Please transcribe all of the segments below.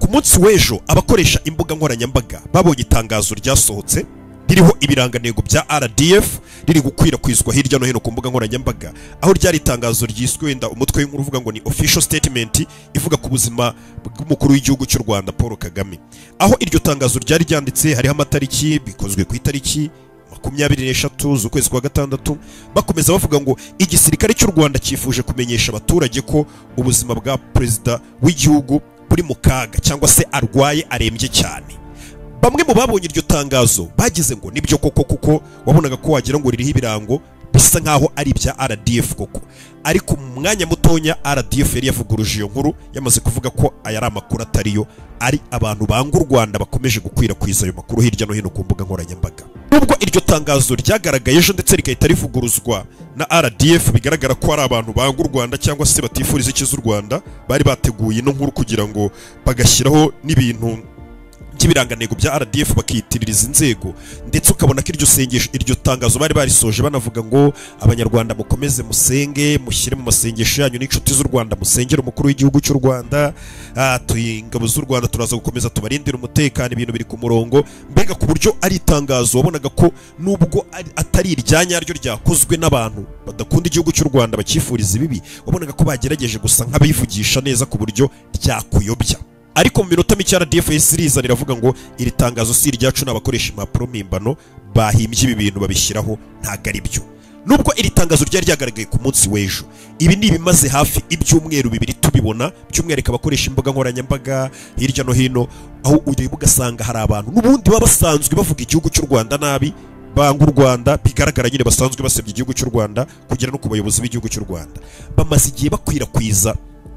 ku munsi w'ejo abakoresha imbuga nkoranyambaga babonye itangazo ryasohotse ririho ibirangantego bya RDF riri gukwirakwizwa hirya no hino ku mbuga nkoranyambaga, aho ryari itangazo ryiswe wenda umutwe w'inkuru uvuga ngo ni official statement ivuga ku buzima bw'umukuru w'igihugu cy'u Rwanda Paul Kagame. Aho iryo tangazo ryari ryanditse hariho amatariki, bikozwe ku itariki 23 z'ukwezi kwa gatandatu, bakomeza bavuga ngo igisirikare cy'u Rwanda cyifuje kumenyesha abaturage ko ubuzima bwa perezida w'igihugu buri mu kaga cyangwa se arwaye arembye cyane. Bamwe mu babonye iryo tangazo bagize ngo nibyo koko, kuko wabonaga ko wagira ngo ririho ibirango bisa nkaho ari ibya RDF koko, ariko mu mwanya mutonya RDF yari yavuguruje iyo nkuru yamaze kuvuga ko aya ari amakuru atariyo, ari abantu banga u Rwanda bakomeje gukwirakwiza ayo makuru hirya no hino ku mbuga nkoranyambaga. Nubwo iryo tangazo ryagaragaye ejo ndetse rigahita rivuguruzwa na RDF, bigaragara ko ari abantu banga u Rwanda cyangwa se batifuriza ikiza u Rwanda bari bateguye ino nkuru kugira ngo bagashyiraho n'ibintu by'ibirangantego bya RDF bakiyitiririza inzego, ndetse ukabona ko iryo tangazo bari barisoje banavuga ngo abanyarwanda mukomeze musenge, mushyire mu masengesho yanyu n'inshuti z'u Rwanda, musengere umukuru w'igihugu cy'u Rwanda, ingabo z'u Rwanda turaza gukomeza tubarindira umutekano, ibintu biri ku murongo. Mbega ku buryo ari itangazo wabonaga ko nubwo atari iryanyaryo ryakozwe n'abantu badakunda igihugu cy'u Rwanda bakifuriza ibibi, wabonaga ko bagerageje gusa nk'abivugisha neza ku buryo ryakuyobya. Ariko mu minota mike RDF yisiriza riravuga ngo iri tangazo si iryacu n'abakoresha impapuro mpimbano bahimbye ibi bintu babishyiraho, ntago ari byo. Nubwo iri tangazo ryari ryagaragaye ku munsi w'ejo, ibi ni ibimaze hafi ibyumweru bibiri tubibona, by'umwihariko abakoresha imbuga nkoranyambaga hirya no hino, aho ureba ugasanga hari abantu n'ubundi baba basanzwe bavuga igihugu cy'u Rwanda nabi, banga u Rwanda, bigaragara nyine basanzwe basebya igihugu cy'u Rwanda kugera no ku bayobozi b'igihugu cy'u Rwanda. Bamaze igihe bakwirakwiza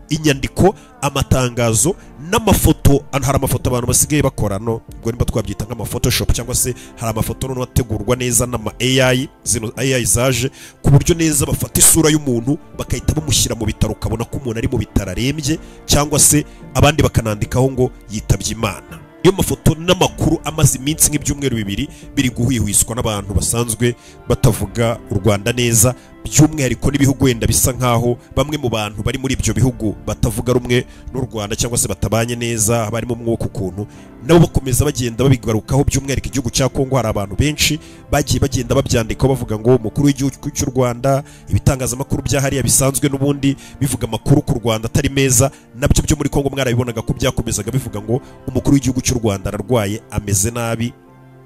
inyandiko, amatangazo n'amafoto. Hari amafoto abantu basigaye bakora no ubwo nimba twabyita nk'ama Photoshop, cyangwa se hari amafoto no ategurwa neza n'ama AI, zino AI zaje ku buryo neza bafata isura y'umuntu bakahita bamushyira mu bitaro, ukabona ko umuntu ari mu bitaro arembye, cyangwa se abandi bakanandikaho ngo yitabye Imana. Iyo mafoto n'amakuru amaze iminsi nk'ibyumweru bibiri biri guhwihwiswa n'abantu basanzwe batavuga u Rwanda neza, by'umwihariko n'ibihugu wenda bisa nkaho bamwe mu bantu bari muri ibyo bihugu batavuga rumwe n'u Rwanda cyangwa se batabanye neza, barimo umwuka ukuntu nabo bakomeza bagenda babigarukaho. By'umwihariko igihugu cya Kongo hari abantu benshi bagiye bagenda babyandikaho bavuga ngo umukuru w'igihugu cy'u Rwanda, ibitangazamakuru byahariya bisanzwe n'ubundi bivuga amakuru ku Rwanda atari meza, nabyo byo muri Kongo mwarabibonaga ko byakomezaga bivuga ngo umukuru w'igihugu cy'u Rwanda ararwaye ameze nabi,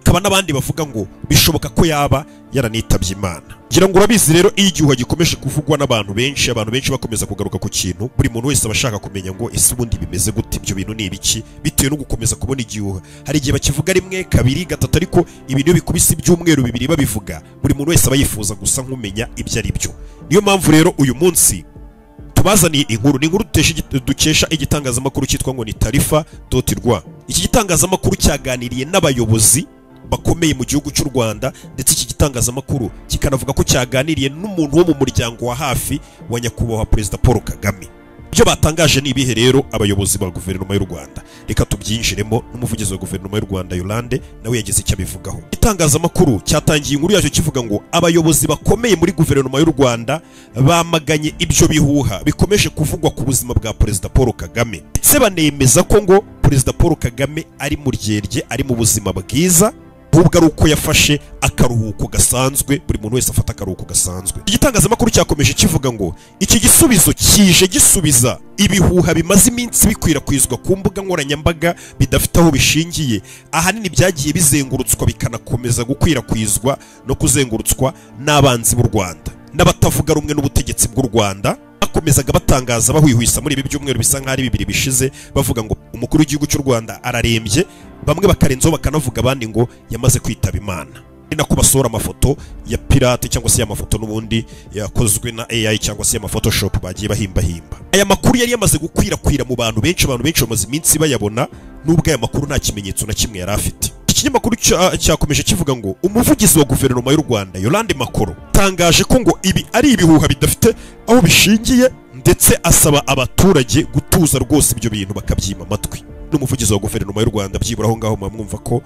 kaba n'abandi bavuga ngo bishoboka ko yaba yaranitabye Imana. Ngira ngo urabizi rero, iyo igihuha gikomeje kuvugwa n'abantu benshi bakomeza kugaruka ku kintu, buri muntu wese aba ashaka kumenya ngo ese ubundi bimeze gute, ibyo bintu ni ibiki, bitewe no gukomeza kubona igihuha. Hari igihe bakivuga rimwe, kabiri, gatatu, ariko ibintu iyo bikubise ibyumweru bibiri babivuga, buri muntu wese aba yifuza gusa nk'umenya ibyo ari byo. Niyo mpamvu rero uyu munsi tubazaniye inkuru, ni inkuru dukesha igitangazamakuru cyitwa ngo ni Tarifa.rwa. Iki gitangazamakuru cyaganiriye n'abayobozi bakomeye mu gihugu cy'u Rwanda, ndetse iki gitangazamakuru kikanavuga ko cyaganiriye n'umuntu wo mu muryango wa hafi wa nyakubahwa Perezida Paul Kagame. Ibyo batangaje ni ibihe rero abayobozi ba guverinoma y'u Rwanda? Reka tubyinjiremo. N'umuvugizi wa guverinoma y'u Rwanda Yolande nawe yagize icyo abivugaho. Itangazamakuru cyatangiye inkuru yacyo kivuga ngo abayobozi bakomeye muri guverinoma y'u Rwanda bamaganye ibyo bihuha bikomeje kuvugwa ku buzima bwa Perezida Paul Kagame, ndetse banemeza ko ngo Perezida Paul Kagame ari mu ryerye, ari mu buzima bwiza, ahubwo ari uko yafashe akaruhuko gasanzwe. Buri muntu wese afata akaruhuko gasanzwe. Igitangazamakuru cyakomeje kivuga ngo iki gisubizo kije gisubiza ibihuha bimaze iminsi bikwirakwizwa ku mbuga nkoranyambaga bidafite aho bishingiye, ahanini byagiye bizengurutswa bikanakomeza gukwirakwizwa no kuzengurutswa n'abanzi b'u Rwanda n'abatavuga rumwe n'ubutegetsi bw'u Rwanda. Bakomezaga batangaza bahwihwisa muri ibi byumweru bisa nk'aho ari bibiri bishize, bavuga ngo umukuru w'igihugu cy'u Rwanda ararembye, bamwe bakarenzaho bakanavuga abandi ngo yamaze kwitaba Imana. Ni nako basohora amafoto ya pirate cyangwa se amafoto n'ubundi yakozwe na AI cyangwa se Photoshop bagiye bahimba. Aya makuru yari yamaze gukwirakwira mu bantu benshi bamaze iminsi bayabona, nubwo aya makuru nta kimenyetso na kimwe yari afite. Ikinyamakuru cyakomeje kivuga ngo umuvugizi wa guverinoma y'u Rwanda Yolande Makoro tangaje ko ngo ibi ari ibihuha bidafite aho bishingiye, ndetse asaba abaturage gutuza rwose ibyo bintu bakabyima amatwi. n'umuvugizi wa guverinoma y'u Rwanda byibura aho ngaho mwumva ko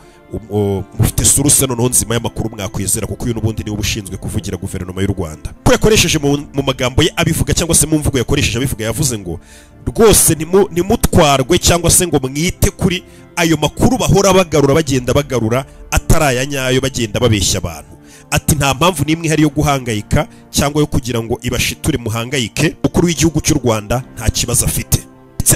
mufite suruse noneho nzima y'amakuru mwakwizera kuko uyu n'ubundi niwe ushinzwe kuvugira guverinoma y'u Rwanda ko yakoresheje mu magambo ye abivuga cyangwa se mu mvugo yakoresheje abivuga yavuze ngo rwose nimutwarwe cyangwa se ngo mwite kuri ayo makuru bahora bagarura bagenda bagarura ataraya nyayo bagenda babeshya abantu ati nta mpamvu nimwe hari yo guhangayika cyangwa yo kugira ngo ibashiture muhangayike ukuru w'igihugu cy'u Rwanda nta kibazo afite.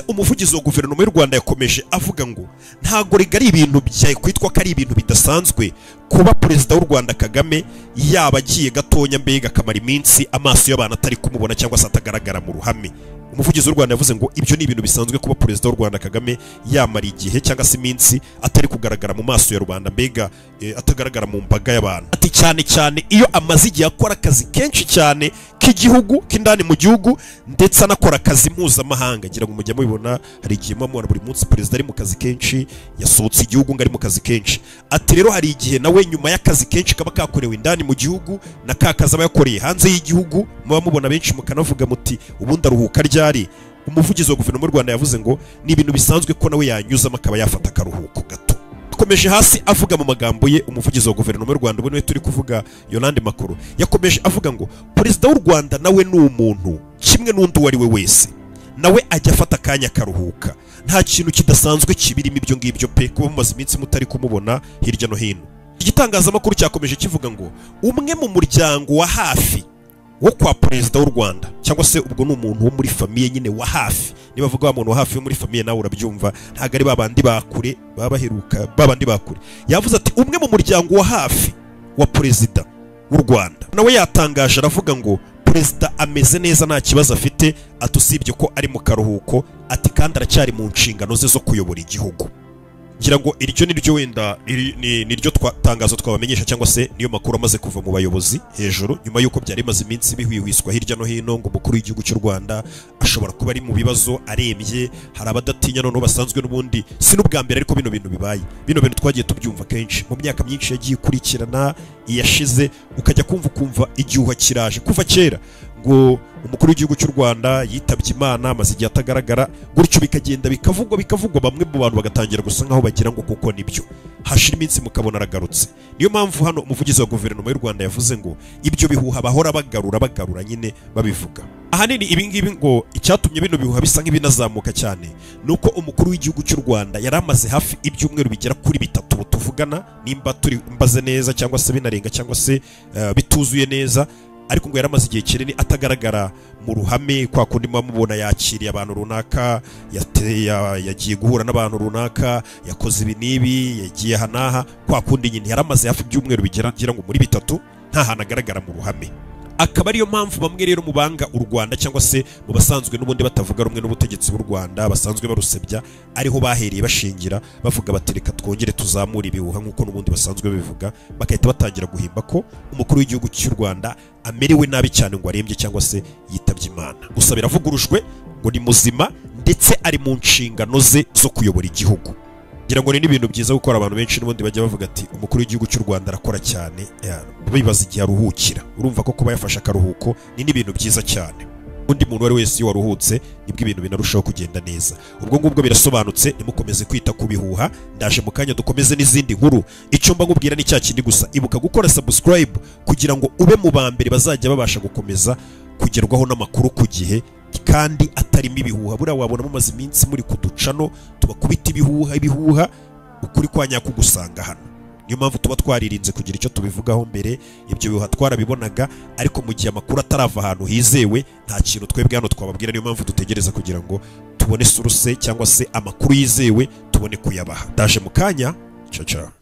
Umuvugizi wa guverinoma y'u Rwanda yakomeje avuga ngo ntago rigari ibintu byaye kwitwa ko ari ibintu bidasanzwe kuba perezida w'u Rwanda Kagame yaba agiye gatonya mbega akamara iminsi amaso y'abantu atari kumubona cyangwa se atagaragara mu ruhame. Umuvugizi w'u Rwanda yavuze ngo ibyo ni ibintu bisanzwe kuba perezida w'u Rwanda Kagame yamara igihe cyangwa se iminsi atari kugaragara mu maso ya rubanda mbega atagaragara mu mbaga y'abantu. Ati cyane cyane iyo amaze igihe akora akazi kenshi cyane k'igihugu k'indani mu gihugu ndetse anakora akazi mpuzamahanga. Ngira ngo mujya mubibona hari igihe mubona buri munsi perezida ari mu kazi kenshi yasohotse igihugu ngo ari mu kazi kenshi. Ati rero hari igihe nawe nyuma y'akazi kenshi kaba kakorewe indani mu gihugu na kakaza aba yakoreye hanze y'igihugu muba mubona benshi mukanavuga muti ubundi aruhuka ryari. Umuvugizi wa guverinoma y'u Rwanda yavuze ngo ni ibintu bisanzwe ko nawe yanyuzamo akaba yafata akaruhuko gato. Yakomeje hasi avuga mu magambo ye umuvugizi wa guverinoma y'u Rwanda ubone turi kuvuga Yolande Makuru yakomeje avuga ngo perezida w'u Rwanda nawe ni umuntu kimwe n'undi uwo ari we wese nawe ajya afata akanya akaruhuka nta kintu kidasanzwe kibirimo ibyo ngibyo pe kuba mumaze iminsi mutari kumubona hirya no hino. Igitangazamakuru cyakomeje kivuga ngo umwe mu muryango wa hafi wo kwa perezida w'u Rwanda cyangwa se ubwo ni umuntu wo muri famiye nyine wa hafi. Niba bavuga wa muntu wa hafi wo muri famiye nawe urabyumva ntago ari babandi bakure babaheruka babandi bakure. Yavuze ati umwe mu muryango wa hafi wa perezida w'u Rwanda nawe yatangaje aravuga ngo perezida ameze neza nta kibazo afite atusibye ko ari mu karuhuko ati kandi aracyari mu nshingano ze zo kuyobora igihugu. Ngira ngo iryo niryo wenda niryo tangazo twabamenyesha cyangwa se niyo makuru amaze kuva mu bayobozi hejuru nyuma yuko byari maze iminsi bihwihwiswa hirya no hino ngo umukuru w'igihugu cy'u Rwanda ashobora kuba ari mu bibazo arembye. Hari abadatinya noneho basanzwe n'ubundi si n'ubwa mbere ariko bino bintu bibaye bino bintu twagiye tubyumva kenshi mu myaka myinshi yagiye ikurikirana iyashize ukajya kumva igihuha kiraje kuva kera ngo umukuru w'igihugu cy'u Rwanda yitabye Imana amaze igihe atagaragara gutyo bikagenda bikavugwa bamwe mu bantu bagatangira gusa nkaho bagira ngo kuko nibyo hashira iminsi mukabona aragarutse. Niyo mpamvu hano umuvugizi wa guverinoma y'u Rwanda yavuze ngo ibyo bihuha bahora bagarura nyine babivuga. Ahanini ibi ngibi ngo icyatumye bino bihuha bisa nk'ibinazamuka cyane nuko umukuru w'igihugu cy'u Rwanda yari amaze hafi ibyumweru bigera kuri 3 tuvugana nimba turi mbaze neza cyangwa se binarenga cyangwa se bituzuye neza ariko ngo yaramaze igihe kinini atagaragara mu ruhame kwa kundi mubona yakiriye abantu runaka yagiye guhura n'abantu runaka yakoze ibi nibi yagiye hanaha kwa kundi nyine yaramaze hafi ibyumweru bigera ngo muri 3 nta hantu agaragara mu ruhame. Akaba ariyo mpamvu bamwe rero mu banga u Rwanda cyangwa se mu basanzwe n'ubundi batavuga rumwe n'ubutegetsi bw'u Rwanda basanzwe barusebya ariho bahereye bashingira bavuga batereka twongere tuzamura ibihuha nk'uko n'ubundi basanzwe bivuga bakahita batangira guhimba ko umukuru w'igihugu cy'u Rwanda amerewe nabi cyane ngo arembye cyangwa se yitabye Imana. Gusa biravugurujwe ngo ni muzima ndetse ari mu nshingano ze zo kuyobora igihugu. Ngira ngo ni ibintu byiza gukora abantu benshi n'ubundi bajya bavuga ati umukuru w'igihugu cy'u Rwanda arakora cyane bibaza igihe aruhukira. Urumva ko kuba yafashe akaruhuko ni ibintu byiza cyane. Undi muntu wari wese waruhutse nibwo ibintu binarushaho kugenda neza. Ubwo ngubwo birasobanutse nimukomeze kwita ku bihuha. Ndaje mu kanya dukomeze n'izindi nkuru. Icyo mba ngubwira ni cya kindi gusa ibuka gukora subscribe kugira ngo ube mu bambere bazajya babasha gukomeza kugerwaho n'amakuru ku gihe kandi atarimo ibihuha. Buriya wabona mumaze iminsi muri kuducano tubakubita ibihuha ukuri kwa nyako gusanga hano. Niyo mpamvu tuba twaririnze kugira icyo tubivugaho mbere. Ibyo bihuha twarabibonaga ariko mu gihe amakuru atarava ahantu hizewe nta kintu twebwe hano twababwira. Niyo mpamvu dutegereza kugira ngo tubone suruse cyangwa se amakuru yizewe tubone kuyabaha. Ndaje mu kanya. Ciao ciao.